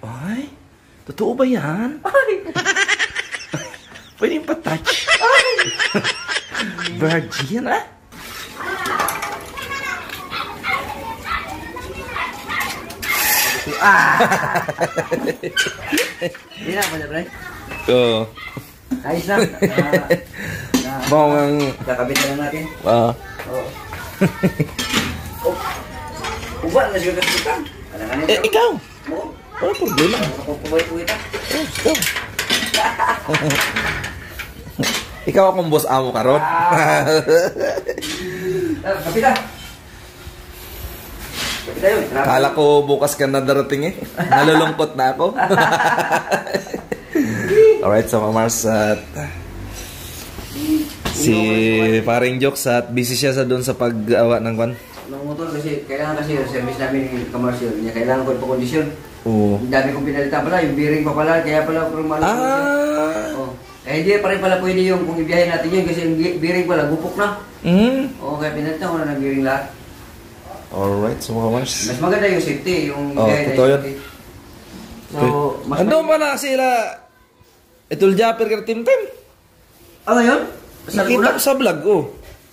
Ay, totoo ba yan? Ay! Pwede yung patouch. Ay! Virgin, ah? Hindi na, pala, pre. Oo. Ayos na. Bawang... Kakabit na lang natin. Oo. Oo. Uba, nasigagas-gagas. Ikaw. Oo. Wala problema. Nakapupubay-puwi ta. Ikaw. Ikaw akong boss amo karon. Kapit na. Kala ko bukas ka na darating eh. Nalulungkot na ako. Alright, so Mars at si paring Jokes at busy siya sa doon sa pag-awa ng kwan. Ng motor kasi kailangan kasi yung service namin yung commercial niya. Kailangan ko yung kondisyon. Oo. Ang dami kong pinalita pala, yung bearing pa pala, kaya pala kung malo. Oh. Eh hindi pa rin pala pwede yung kung ibiyahin natin yun kasi yung bearing pala gupok na. Oo, kaya pinalita ko na ng bearing lahat. Alright, so Mars. Mas maganda yung safety, yung ibiyahin na yung safety. So, mas ando pa na sila Itul Japper ka Tim Tim. Ano yun? Nakita ko sa vlog, oh.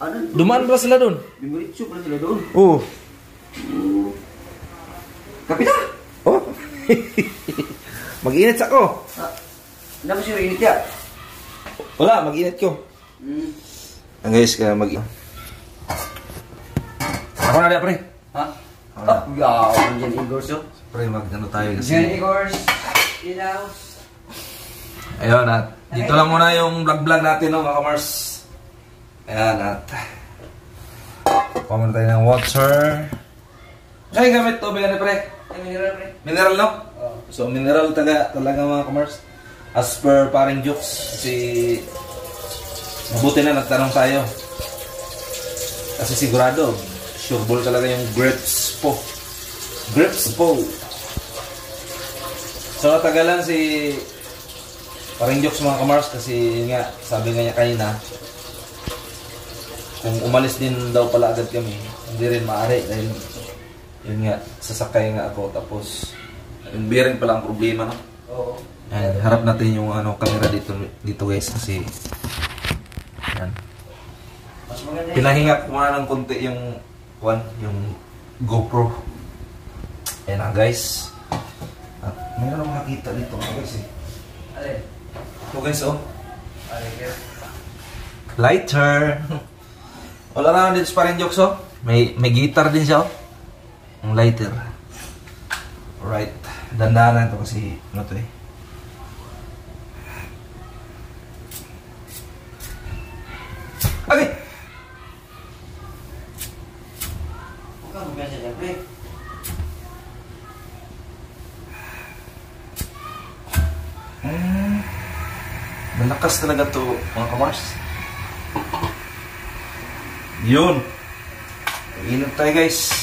Ano? Dumaan ba sila doon? Dimuritso pala sila doon. Oo. Kapita! Oh. Mag-init sa ko. Ano ba siya init ya? Wala, mag-init ko. Guys, kaya mag-init. Ako na rin, pre. Ha? Oh, yaw. Jan Igors yun. Pre, mag-ano tayo kasi. Jan Igors. Ilaw. Ayun, at dito lang muna yung vlog-vlog natin, no, mga Mars. Ayan, at comment tayo ng water. Kaya gamit to, bayan, pre. Mineral, pre. Mineral, no? So, mineral talaga mga Mars. As per paring Jokes, si mabuti na nagtanong tayo. Kasi sigurado, sure ball talaga yung grapes po. Grapes po. So, natagalan si paring Jokes mga Mars kasi nga, sabi nga niya kanina, kung umalis din daw pala agad kami, hindi rin maaari dahil yun nga, sasakay nga ako tapos yung bearing pala ang problema, no? Oo. Ayan, harap natin yung camera dito guys kasi yan. Mas maganda. Pinahinga ko muna ng konti yung GoPro. Ayan na guys. At mayroon akong nakita dito guys eh. Alin? Ito guys oh. Alin kaya? Lighter. Wala na dito pa rin Jokes oh. May guitar din siya oh. Ang lighter. Alright. Dandanan ito kasi ano to eh. Okay. Huwag kang bumiyasa dyan, pre. Malakas talaga to mga Kamars. Yun. Ingat tayo guys.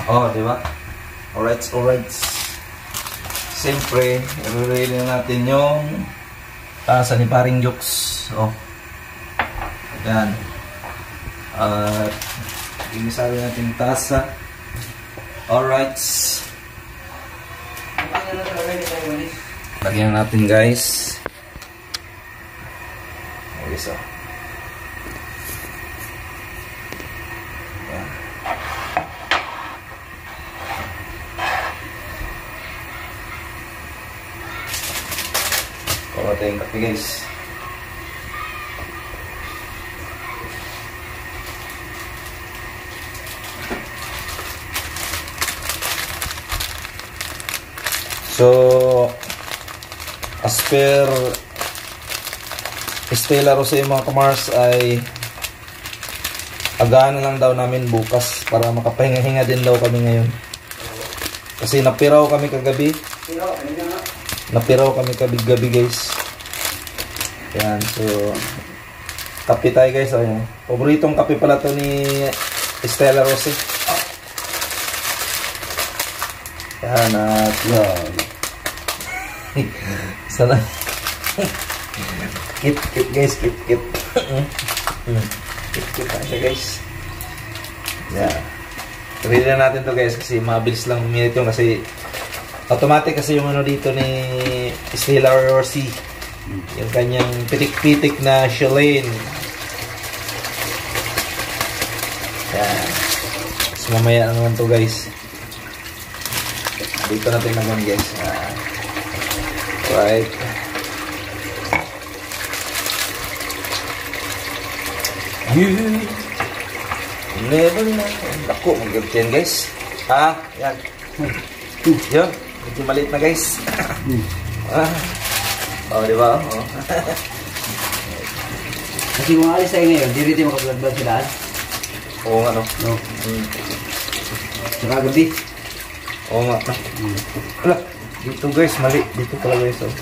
Oh, di ba? Alright, alright. Siyempre, i-relay na natin yung tasa ni paring Jokes. Oh. Yan. At inisabi natin tasa. Alright. Lagyan natin guys. Okay, so. Yan. Kuha tayong kape guys. So, as per Estela Rosé mga Kamars ay agahan lang daw namin bukas para makapahinga-hinga din daw kami ngayon. Kasi napiraw kami kagabi. Napiraw kami kagabi guys. Yan, so kape tayo guys. Ayan. Paboritong kape pala to ni Estela Rosé. Yan at yan. Sana kit guys, kit kit siya guys. Yeah, ready na natin to guys kasi mabilis lang minute yung kasi Automatic kasi yung ano dito ni Stella Rossi. Yung kanyang pitik-pitik na Shalane. Yan. So, mamaya naman to guys. Dito natin naman guys. Right. Level na. Ako, mag-gabit yan guys. Yan. Yun. Medyo maliit na guys. Diba? Kasi kung alis tayo ngayon, di rin makablad-blad sa daan. Oo nga, no? No. Saka gabi. Oo nga, no? Wala. Dito guys, mali. Dito pala guys, oh.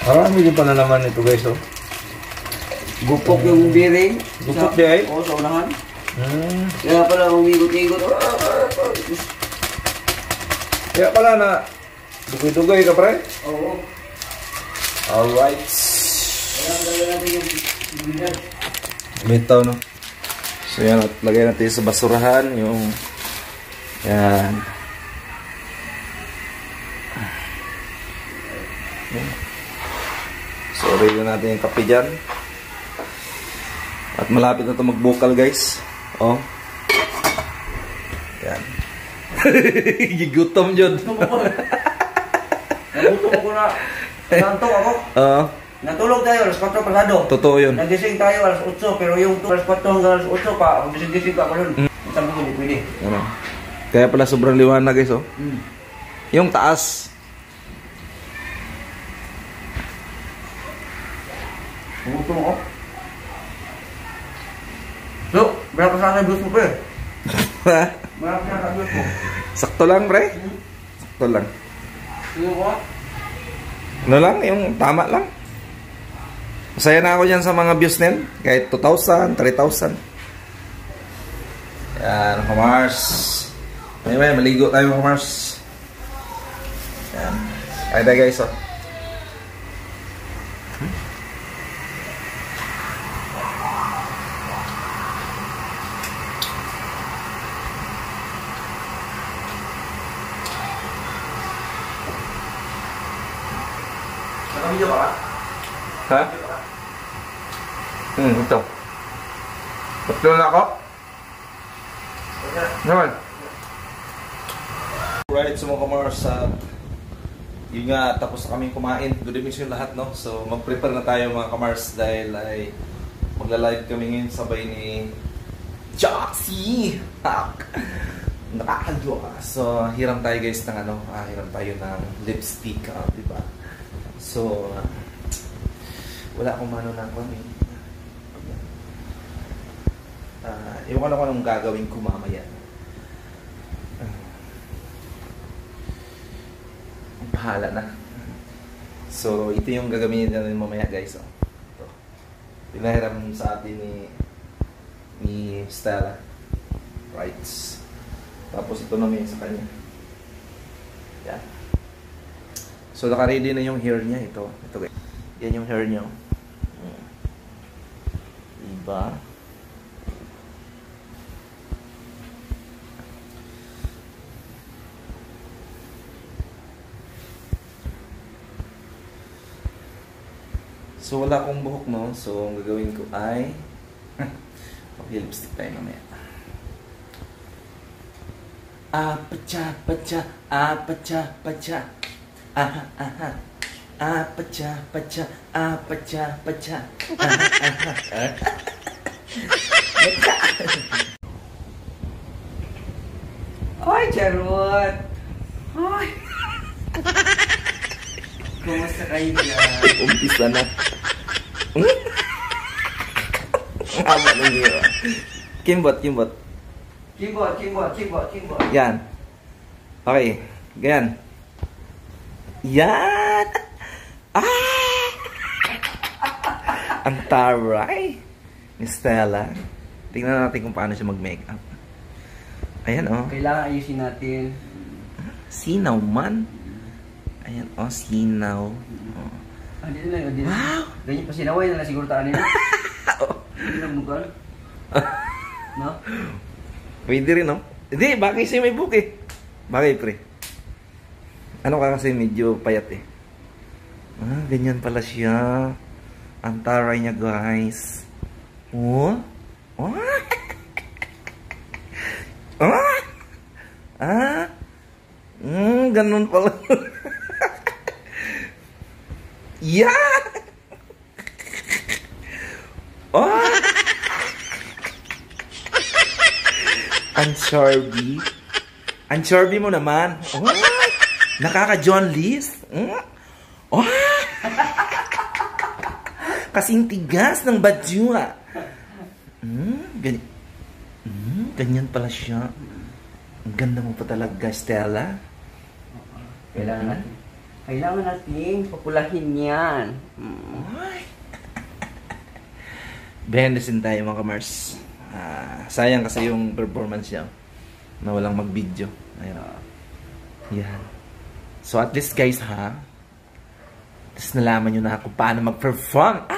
Marami din pala naman ito guys, oh. Gupok yung bearing. Gupok di ay? Oo, sa unahan. Kaya pala umigot-igot. Kaya pala na dugay-dugay ka pre? Oo. Alright. Kaya gagawin natin yung bilan. Bitaw, no? So yan, at lagay natin sa basurahan yung yan. So ready na natin yung kape dyan. At malapit na ito mag-vocal guys. Oh. Yan. Gigutom dyan. Nagutom ako na. Nantok ako. Natulog tayo, alas 4 pasado. Totoo yun. Nagising tayo alas 8, pero yung alas 4 hanggang alas 8 pa, gising-gising pa ako nun. Sabi ko, hindi pwede. Ano? Kaya pala sobrang liwanag guys, oh. Yung taas. Nagutom ako. So, berapa sana bus mo pre? Berapa sana bus mo? Sakto lang, pre. Sakto lang. Sino ko? Ano lang, yung tama lang. Masaya na ako dyan sa mga views nil. Kahit 2,000, 3,000. Yan, Kamars. Anyway, maligo tayo mga Kamars. Yan. Ay tayo guys, oh. Video ka? Ha? Ito. Tatlo na ako. Naman. Right, so mga Kamars, yun nga, tapos na kami kumain. Good evening yung lahat, no? So, mag-prepare na tayo mga Kamars dahil ay magla-live kami ngayon sabay ni Joxy. Nakakadwa. So, hiram tayo guys ng ano, hiram tayo ng lipstick, diba? So, wala akong mano na kami. Iwan ko lang kung anong gagawin ko mamaya. Bahala na. So, ito yung gagawin natin mamaya guys. Oh. Ito. Pinahiram sa atin ni Stella. Right. Tapos ito naman sa kanya. Yan. So, naka-ready na yung hair niya. Ito guys. Yan yung hair niya. Diba? So, wala akong buhok, no? So, ang gagawin ko ay mag-lipstick tayo mamaya. Apacha, pacha, apacha, pacha. Aha, aha. Apacha, pacha, apacha, pacha. Aha, aha. Ay, Charot! Ay! Kumusta kayo dyan? Umpisa na. Haba ng iyo. Kimbot. Kimbot. Yan. Okay. Ganyan. Yan. Ang taray ni Stella. Tingnan natin kung paano siya mag-makeup. Ayan, oh. Kailangan ayusin natin. Sinaw man. Ayan, oh, sinaw. Oh. Dito na yun. Wow! Ganyan pa sinaway na siguro taan nila. Hindi na mugal. No? Pwede rin, no? Hindi, bakit siya may buhok eh? Bakit, pre? Ano ka kasi medyo payat eh? Ganyan pala siya. Ang taray niya, guys. Oh? Oh? Ganun pala. Yeah! Oh! Ansorby. Ansorby mo naman. Oh! Nakaka-John Lees. Oh! Kasing tigas ng badjua. Ganyan pala siya. Ang ganda mo pa talaga, Stella. Kailangan natin populahin yan. Behendesin tayo mga kamars. Sayang kasi yung performance niya na walang mag-video. Ayan. Yan. So at least guys ha, tapos nalaman nyo na kung paano mag-perform.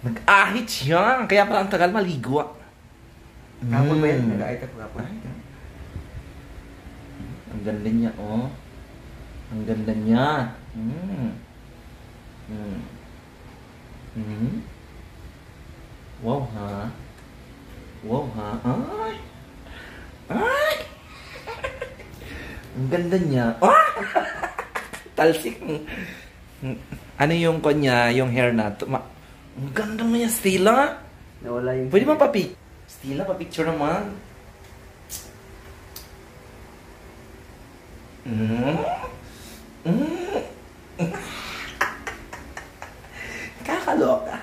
Nag-ahit siya. Kaya pala ang tagal maligo. Kapon ba yan? Nag-ahit ako kapon. Ang ganda niya, oh. Ang ganda niya. Wow, ha? Wow, ha? Ay! Ang ganda niya. Talsik. Ano yung kanya, yung hair na to? Ang ganda mo niya, Stella. Nawala yung... Pwede ba Stella, pa-picture naman. Kakaloka.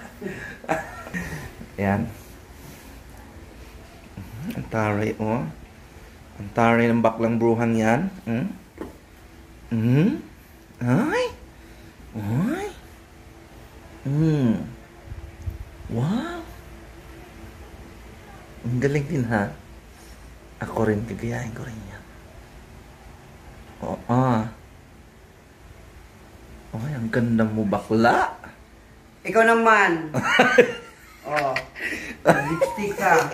Ayan. Ang taray, oh. Ang taray ng baklang bruhang yan. Ay. Ay. Wow. Ang galing din ha. Ako rin, gagayahin ko rin yan. Ay, ang ganda mo bakla. Ikaw naman. Lipstick ka.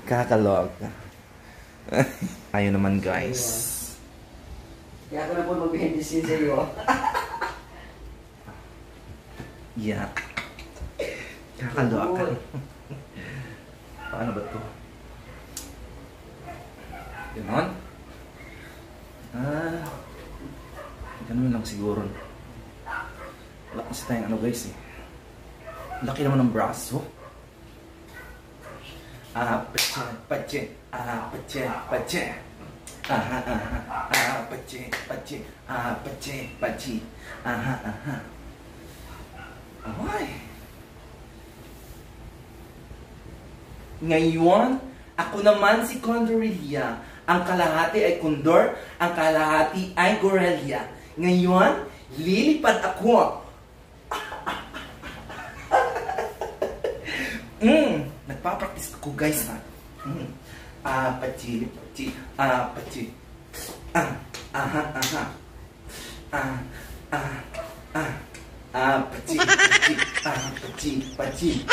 Kakalog. Ayun naman guys. Kaya ako na po mag-behendesin sa iyo. Yeah. Kakalog. Paano ba ito? Ganon? Ganun lang siguro. Wala kasi tayong ano guys eh. Laki naman ng braso. Pache. Ay. Ngayon, ako naman si Condorilla. Ang kalahati ay Condor, ang kalahati ay Gorilla. Ngayon, lilipad ako. Nagpa-practice ako guys ha. Pachi. Pachi.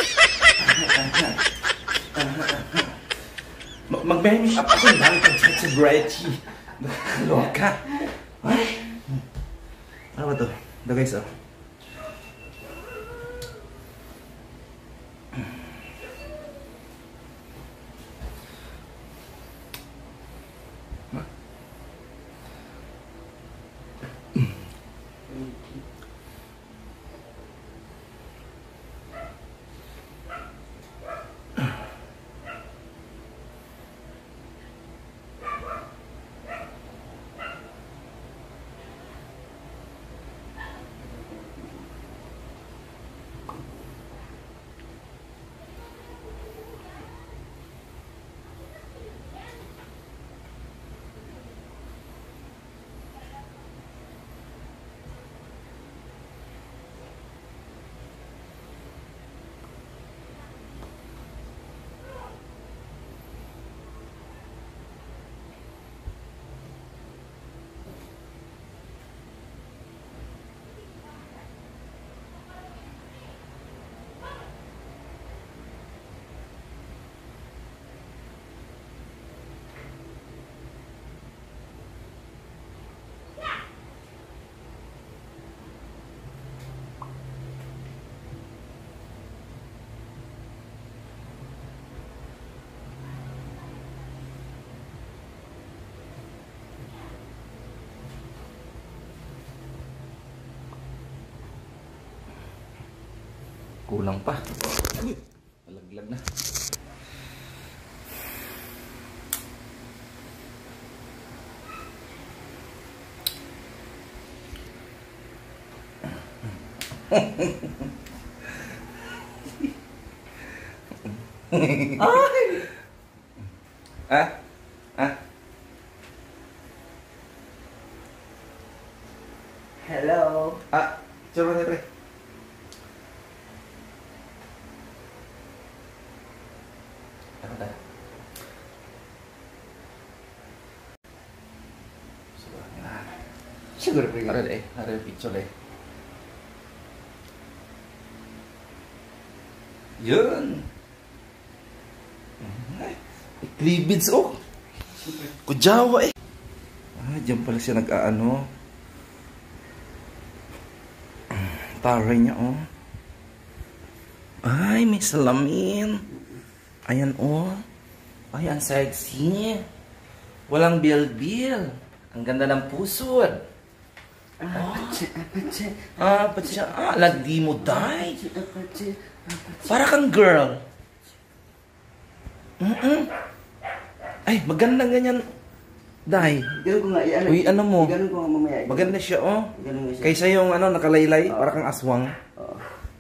Mag-make up ako ng dami pag sa Brecci. Loka. Ay. Ano ba to? Ito guys oh. Kulang pa. Malaglag na. Ay! Ah? Ah? Hello. Ah, coba nih, pre. Apa dah? Siguro pre. Ada picture deh. Yun. Cleavage, oh. Kujawa, eh. Ah, dyan pala siya nag-aano. Taray niya, oh. Ay, may salamin. Ayan, oh. Ay, ang sexy. Walang bil-bil. Ang ganda ng pusod. Lagdi mo, day. Para kang girl. Ay, maganda ganyan. Day. Ganun ko nga, Uy, ano mo? Ganun ko nga mamaya. Maganda siya, oh. Ganun nga siya. Kaysa yung ano, nakalaylay, para kang aswang. Oo.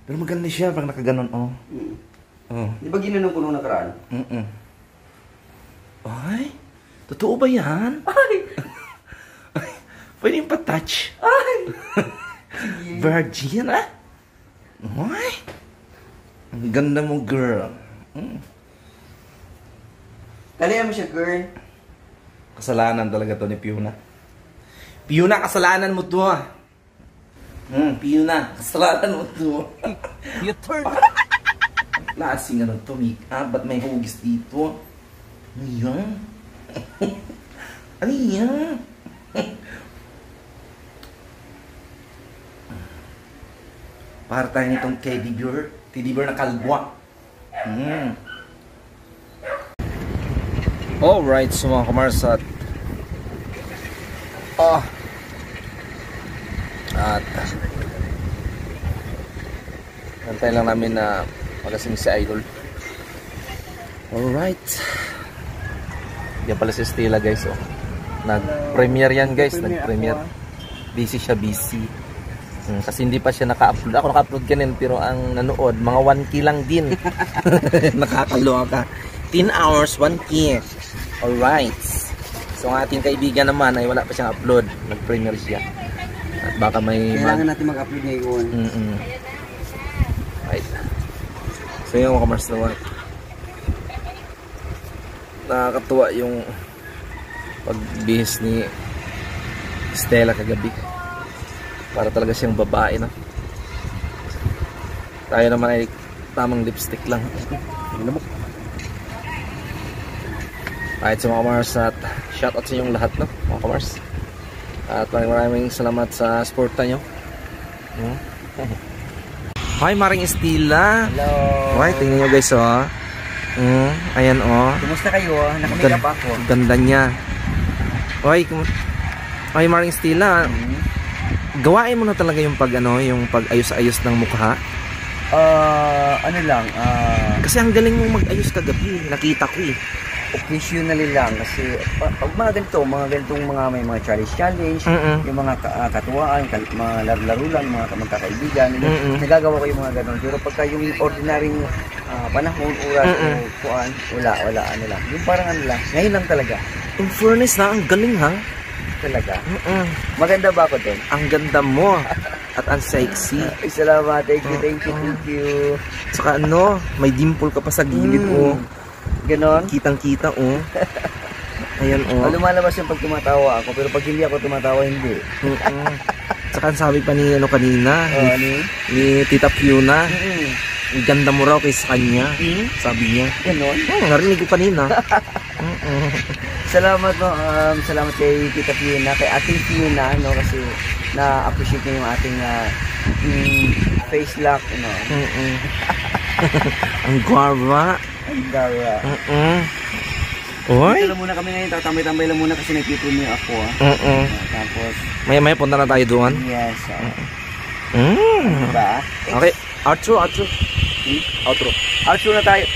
Pero maganda siya, pag nakaganon, oh. Oh. Di ba ginanong ko nung nakaraan? Ay, totoo ba yan? Ay! Pwede yung pa-touch. Ay! Virgin, ah? Ay! Ang ganda mo, girl. Kalihan mo siya, girl. Kasalanan talaga to ni Piuna. Piuna, kasalanan mo to, ah. Piuna, kasalanan mo to. You turn. Klaseng ano to, Mika? Ba't may hugis dito? Ano yan? Ano yan? Para tayo nitong teddy bear na kalbwa. Alright, so mga kamarsat. At antay lang namin na magasing si Idol. Alright. Yan pala si Stella, guys, oh. Nag-premiere yan, guys. Nag-premiere. Busy siya, busy. Kasi hindi pa siya naka-upload. Ako naka-upload kanin, pero ang nanood, mga 1K lang din. Nakakaloka ka. 10 hours, 1K. Alright. So ang ating kaibigan naman ay wala pa siyang upload. Nag-premiere siya. At baka may... Kailangan natin mag-upload ngayon. Right. So yung mga kamars naman. Nakakatuwa yung pagbihis ni Stella kagabi. Para talaga siyang babae, no? Tayo naman ay tamang lipstick lang. Alright, so mga kamars, at shoutout sa inyong lahat, no? Mga kamars. At maraming salamat sa suporta nyo. Hi, Maring Estila. Hello. Alright, tingnan nyo, guys, oh. Ayan, oh. Kumusta kayo? Naka-makeup ako. Ganda niya. Ay, Maring Estila. Gawain mo na talaga yung yung pag-ayos-ayos ng mukha. Ano lang, Kasi ang galing mong mag-ayos kagabi. Nakita ko, eh. occasionally lang kasi pag mga ganitong mga may mga challenge, yung mga katuwaan, mga laro-laro lang, mga magkakaibigan, nagagawa ko yung mga ganon. Pero pagka yung ordinaryong panahon, oras, kuan, wala, ano lang. Yung parang ano lang, ngayon lang talaga. In fairness na, ang galing, ha? Talaga. Maganda ba ako doon? Ang ganda mo. At ang sexy. Ay, salamat. Thank you. Saka ano, may dimple ka pa sa gilid, oh. Ganon? Kitang-kita, oh. Ayan, oh. Lumalabas yung pag tumatawa ako, pero pag hindi ako tumatawa, hindi. Saka sabi pa ni kanina, ni Tita Piuna, ang ganda mo raw kaysa kanya. Sabi niya. Ganon? Narinig ko kanina. Salamat, no. Salamat kay Tita Piuna, kay ating Piuna, no, kasi na-appreciate niya yung ating face lock, you know. Ang guarwa. Ang gara. Oy. Dito lang muna kami ngayon, tatambay-tambay lang muna kasi nagpipremere ako, Tapos Maya punta na tayo doon. Yes. Diba? Okay, outro. Outro na tayo.